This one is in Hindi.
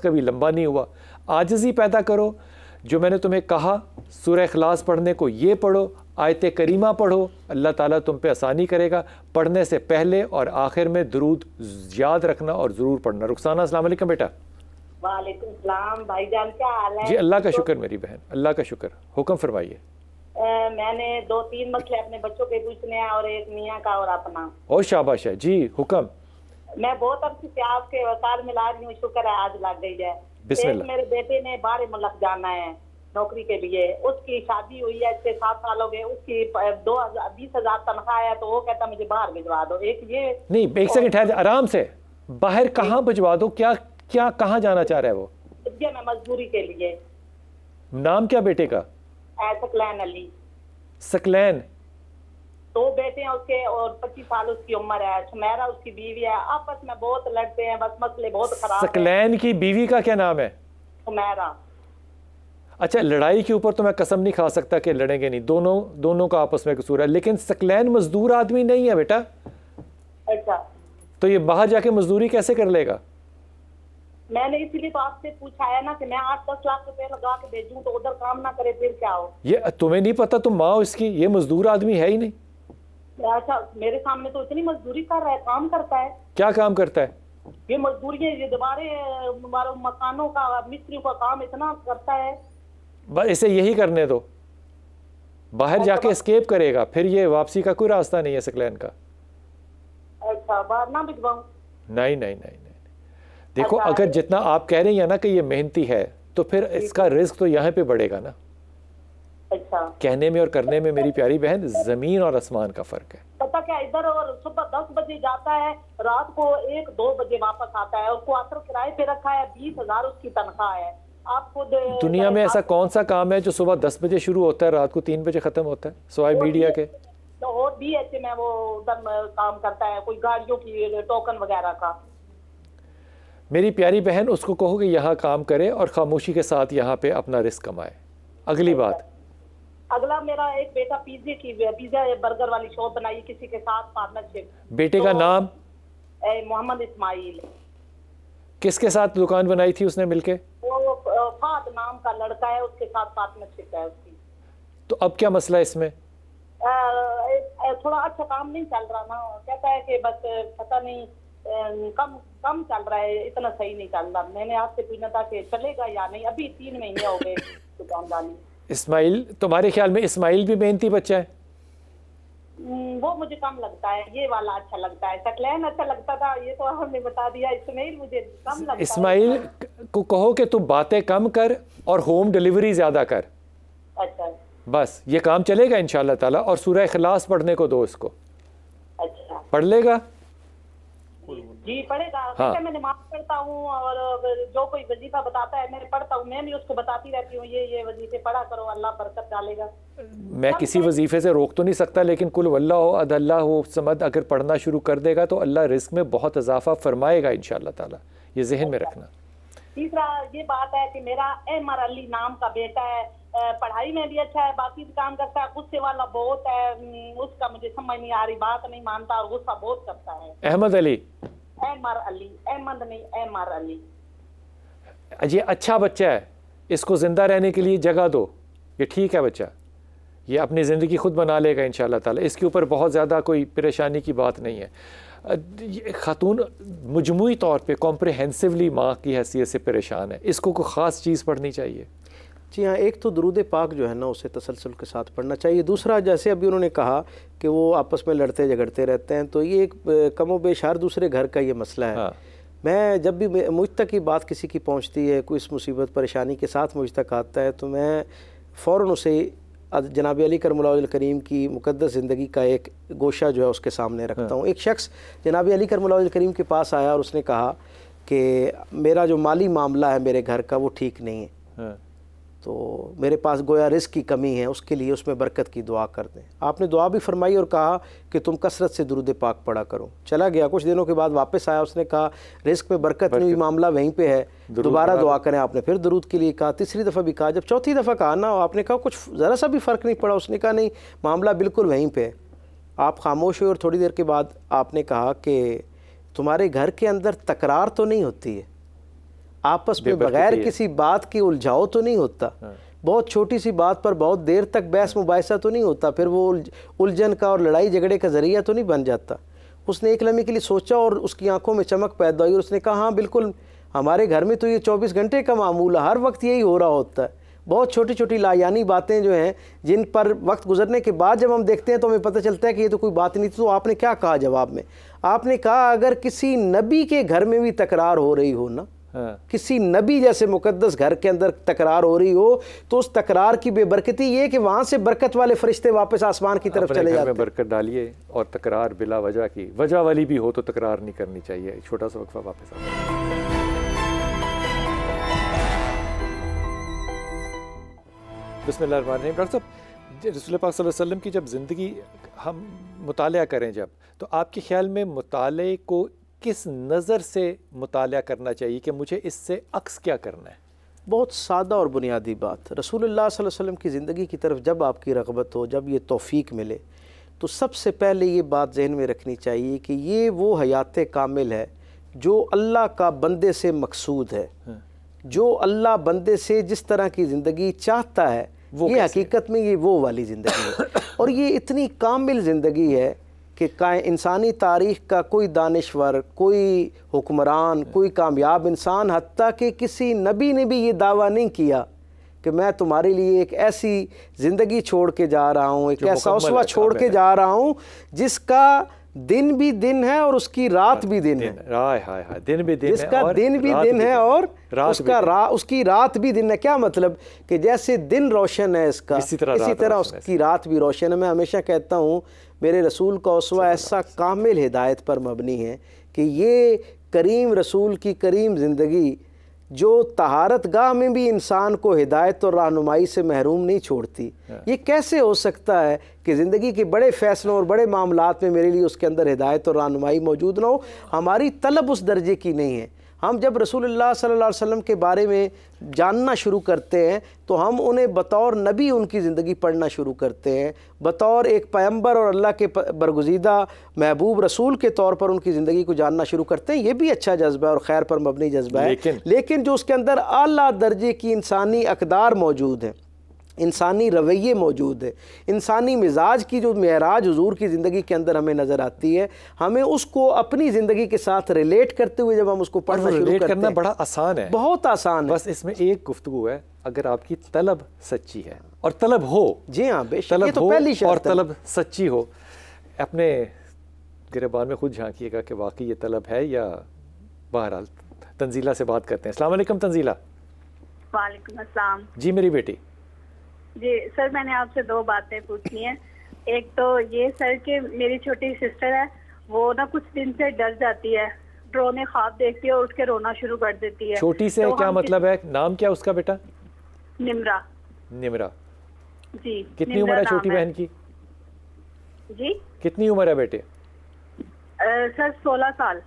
कभी लंबा नहीं हुआ। आजिज़ी पैदा करो, जो मैंने तुम्हें कहा सूरह इखलास पढ़ने को, ये पढ़ो, आयत करीमा पढ़ो, अल्लाह ताला तुम पे आसानी करेगा। पढ़ने से पहले और आखिर में दुरूद याद रखना और ज़रूर पढ़ना। रुखसाना अस्सलाम वालेकुम बेटा। वालेकुम सलाम भाईजान, क्या हाल है? जी अल्लाह का शुक्र मेरी बहन, अल्लाह का शुक्र। हुक्म फरमाइए। मैंने 2-3 मसले अपने बच्चों के पूछने हैं और एक मियाँ का और अपना। और शाबाश है जी, हुक्म। मैं बहुत अरसे से आपके वसाल मिला रही हूँ, शुक्र है आज लग गई है। एक मेरे बेटे ने बाहर मुल्क जाना है नौकरी के लिए, उसकी शादी हुई है 6-7 साल हो गए, उसकी 20,000 तनख्वाह है, तो वो कहता मुझे बाहर भिजवा दो। एक ये नहीं, एक सेकंड ठहर, आराम से। बाहर कहाँ भिजवा दो? क्या क्या कहाँ जाना चाह रहा है वो? मैं मजदूरी के लिए। नाम क्या बेटे का? सकलैन अली। सकलैन। 2 बेटे हैं उसके और 25 साल उसकी उम्र है। सुमेरा उसकी बीवी है, आपस में बहुत लड़ते हैं, बस मसले बहुत खराब। सकलैन की बीवी का क्या नाम है? सुमेरा। अच्छा, लड़ाई के ऊपर तो मैं कसम नहीं खा सकता कि लड़ेंगे नहीं, दोनों का आपस में कसूर है, लेकिन सकलैन मजदूर आदमी नहीं है बेटा। अच्छा, तो ये बाहर जाके मजदूरी कैसे कर लेगा? मैंने इसीलिए तो आपसे पूछा है ना कि मैं 8-10 लाख रुपए लगा के भेजूं तो उधर काम ना करे फिर क्या हो? ये तुम्हें नहीं पता? तुम माँ हो इसकी, ये मजदूर आदमी है ही नहीं। अच्छा, मेरे सामने तो इतनी मजदूरी कर रहा है, काम करता है। क्या काम करता है? ये मजदूरी, ये दीवारें, मकानों का, मिस्त्रियों का काम इतना करता है। बस इसे यही करने दो, बाहर जाके एस्केप करेगा, फिर ये वापसी का कोई रास्ता नहीं है सकलैन का। अच्छा, बाहर ना भिजवाऊं? नहीं नहीं नहीं नहीं, देखो अगर जितना आप कह रही हैं ना कि ये मेहनती है, तो फिर इसका रिस्क तो यहाँ पे बढ़ेगा ना। अच्छा, कहने में और करने में मेरी प्यारी बहन जमीन और आसमान का फर्क है। पता क्या, इधर और सुबह 10 बजे जाता है, रात को 1-2 बजे वापस आता है, और क्वार्टर किराए पे रखा है, 20,000 उसकी तनख्वाह है। आप खुद दुनिया में ऐसा कौन सा काम है जो सुबह 10 बजे शुरू होता है, रात को 3 बजे खत्म होता है, सिवाय मीडिया के? और BH में वो उधर काम करता है, कोई गाड़ियों की टोकन वगैरह का। मेरी प्यारी बहन, उसको कहो कि यहाँ काम करे और खामोशी के साथ यहाँ पे अपना रिस्क कमाए। अगली बात, अगला मेरा एक बेटा पिज्जा बर्गर वाली शॉप बनाई किसी के साथ पार्टनरशिप। बेटे का नाम? मोहम्मद इस्माइल। किसके साथ दुकान बनाई थी उसने मिलके? वो फाद नाम का लड़का है, उसके साथ पार्टनरशिप है उसकी। तो अब क्या मसला है इसमें? थोड़ा अच्छा काम नहीं चल रहा ना, कहता है कि बस पता नहीं कम चल रहा है, इतना सही नहीं चल रहा। मैंने आपसे पूछना था कि चलेगा या नहीं, अभी 3 महीने हो गए दुकानदारी। इस्माइल, तुम्हारे ख्याल में इस्माइल भी मेहनती बच्चा है? वो मुझे कम लगता है, ये वाला अच्छा लगता है। सकलैन अच्छा लगता था, ये तो हमने बता दिया। इस्माइल मुझे कम लगता है। इस्माइल को कहो कि तू बातें कम कर और होम डिलीवरी ज्यादा कर। अच्छा, बस ये काम चलेगा इंशाल्लाह ताला। और सूरह इखलास पढ़ने को दो इसको। अच्छा, पढ़ लेगा? जी पढ़ेगा। हाँ। मैं नमाज पढ़ता हूँ और जो कोई वजीफा बताता है मैं पढ़ता हूँ, मैं भी उसको बताती रहती हूँ ये वजीफे पढ़ा करो, अल्लाह बरकत डालेगा। मैं किसी वजीफे से रोक तो नहीं सकता, लेकिन कुल वल्लाह हो अद अल्लाह हो समद अगर पढ़ना शुरू कर देगा तो अल्लाह रिस्क में बहुत इजाफा फरमाएगा इंशाअल्लाह ताला, ये जहन में रखना। तीसरा ये बात है कि मेरा अहमर अली नाम का बेटा है, पढ़ाई में भी अच्छा है, बाकी भी काम करता है, गुस्से वाला बहुत है, उसका मुझे समझ नहीं आ रही, बात नहीं मानता और गुस्सा बहुत करता है। अहमद अली? अहमर अली, अहमद नहीं, अहमर अली। ये अच्छा बच्चा है, इसको जिंदा रहने के लिए जगह दो, ये ठीक है बच्चा, ये अपनी ज़िंदगी खुद बना लेगा इंशाअल्लाह ताला। इसके ऊपर बहुत ज़्यादा कोई परेशानी की बात नहीं है। खातून मजमूई तौर पे कॉम्प्रहेंसिवली माँ की हैसियत से परेशान है, इसको कोई ख़ास चीज़ पढ़नी चाहिए। जी हाँ, एक तो दुरूद पाक जो है ना उसे तसलसल के साथ पढ़ना चाहिए। दूसरा, जैसे अभी उन्होंने कहा कि वो आपस में लड़ते झगड़ते रहते हैं, तो ये एक कमो बेश हर दूसरे घर का ये मसला है। हाँ। मैं जब भी मुझ तक की बात किसी की पहुंचती है, कोई इस मुसीबत परेशानी के साथ मुझ तक आता है, तो मैं फ़ौरन उसे जनाब अली करमुल्लाहुल करीम की मुक़द्दस ज़िंदगी का एक गोशा जो है उसके सामने रखता हूँ। एक शख्स जनाब अली करमुल्लाहुल करीम के पास आया और उसने कहा कि मेरा जो माली मामला है मेरे घर का वो ठीक नहीं है, तो मेरे पास गोया रिस्क की कमी है, उसके लिए उसमें बरकत की दुआ कर दें। आपने दुआ भी फरमाई और कहा कि तुम कसरत से दुरूद पाक पढ़ा करो। चला गया, कुछ दिनों के बाद वापस आया, उसने कहा रिस्क में बरकत नहीं हुई, मामला वहीं पे है, दोबारा दुआ करें। आपने फिर दुरूद के लिए कहा, तीसरी दफ़ा भी कहा, जब चौथी दफ़ा कहा ना आपने कहा कुछ ज़रा सा भी फ़र्क नहीं पड़ा, उसने कहा नहीं मामला बिल्कुल वहीं पर है। आप खामोश हुए और थोड़ी देर के बाद आपने कहा कि तुम्हारे घर के अंदर तकरार तो नहीं होती है? आपस में बगैर किसी बात की उलझाओ तो नहीं होता। बहुत छोटी सी बात पर बहुत देर तक बहस मुबाहिसा तो नहीं होता, फिर वो उलझन का और लड़ाई झगड़े का ज़रिया तो नहीं बन जाता। उसने एक लम्हे के लिए सोचा और उसकी आंखों में चमक पैदा हुई और उसने कहा हाँ बिल्कुल, हमारे घर में तो ये 24 घंटे का मामूल है, हर वक्त यही हो रहा होता है। बहुत छोटी छोटी लायानी बातें जो हैं, जिन पर वक्त गुजरने के बाद जब हम देखते हैं तो हमें पता चलता है कि ये तो कोई बात नहीं थी। तो आपने क्या कहा जवाब में? आपने कहा अगर किसी नबी के घर में भी तकरार हो रही हो ना, किसी नबी जैसे मुकद्दस घर के अंदर तकरार हो रही हो, तो उस तकरार की बेबरकती ये कि वहाँ से बरकत वाले फरिश्ते वापस आसमान की तरफ चले जाते हैं। बरकत डालिए, और तकरार बिला वजह की, वजह वाली भी हो तो तकरार नहीं करनी चाहिए। छोटा सा वक्फा, वापस आ बिस्मिल्लाहिर्रहमानिर्रहीम। डॉक्टर साहब, रसूल पाक सल्लल्लाहु अलैहि वसल्लम की जब ज़िंदगी हम मुताला करें जब, तो आपके ख्याल में मुताले को किस नज़र से मुताला करना चाहिए कि मुझे इससे अक्स क्या करना है? बहुत सादा और बुनियादी बात। रसूलुल्लाह सल्लल्लाहु अलैहि वसल्लम की ज़िंदगी की तरफ जब आपकी रग़बत हो, जब ये तौफ़ीक मिले, तो सबसे पहले ये बात जहन में रखनी चाहिए कि ये वो हयात कामिल है जो अल्लाह का बंदे से मकसूद है। जो अल्लाह बंदे से जिस तरह की ज़िंदगी चाहता है, ये हकीकत में ये वो वाली ज़िंदगी है। और ये इतनी कामिल ज़िंदगी है कि इंसानी तारीख़ का कोई दानिश्वर, कोई हुक्मरान, कोई कामयाब इंसान, हत्ता कि किसी नबी ने भी ये दावा नहीं किया कि मैं तुम्हारे लिए एक ऐसी ज़िंदगी छोड़ के जा रहा हूँ, एक ऐसा उसवा छोड़ के जा रहा हूँ जिसका दिन भी दिन है और उसकी रात भी दिन है। दिन भी दिन, जिसका दिन भी दिन है और उसकी रात भी दिन है। क्या मतलब कि जैसे दिन रोशन है इसका, इसी तरह उसकी रात भी रोशन है। मैं हमेशा कहता हूँ मेरे रसूल का उसवा ऐसा कामिल हिदायत पर मबनी है कि ये करीम रसूल की करीम ज़िंदगी जो तहारत गाह में भी इंसान को हिदायत और रहनुमाई से महरूम नहीं छोड़ती। ये कैसे हो सकता है कि ज़िंदगी के बड़े फ़ैसलों और बड़े मामलात में मेरे लिए उसके अंदर हिदायत और रहनुमाई मौजूद ना हो? हमारी तलब उस दर्जे की नहीं है। हम जब रसूलुल्लाह सल्लल्लाहु अलैहि वसल्लम के बारे में जानना शुरू करते हैं तो हम उन्हें बतौर नबी उनकी ज़िंदगी पढ़ना शुरू करते हैं, बतौर एक पैगंबर और अल्लाह के बरगुज़ीदा महबूब रसूल के तौर पर उनकी ज़िंदगी को जानना शुरू करते हैं। ये भी अच्छा जज्बा है और खैर पर मबनी जज्बा है, लेकिन जो उसके अंदर आला दर्जे की इंसानी अक़दार मौजूद हैं, इंसानी रवैये मौजूद है, इंसानी मिजाज की जो मेराज हुजूर की ज़िंदगी के अंदर हमें नज़र आती है, हमें उसको अपनी ज़िंदगी के साथ रिलेट करते हुए जब हम उसको पढ़ना शुरू करते हैं, करना बड़ा आसान है, बहुत आसान है। बस इसमें एक गुफ्तगू है, अगर आपकी तलब सच्ची है और तलब हो, जी हाँ बेशक, ये तो पहली शर्त और तलब सच्ची हो। अपने गिरबान में खुद झांकिएगा कि वाकई ये तलब है या। बहरहाल तंजीला से बात करते हैं। अस्सलाम वालेकुम तंजीला। वालेकुम अस्सलाम। जी मेरी बेटी। जी सर, मैंने आपसे दो बातें पूछनी है। एक तो ये सर कि मेरी छोटी सिस्टर है, वो ना कुछ दिन से डर जाती है, रोने ख्वाब देखती है और उठ के रोना शुरू कर देती है। छोटी से तो क्या मतलब है? नाम क्या उसका बेटा? निम्रा। निम्रा जी। कितनी उम्र है छोटी बहन की? जी कितनी उम्र है बेटे? सर 16 साल।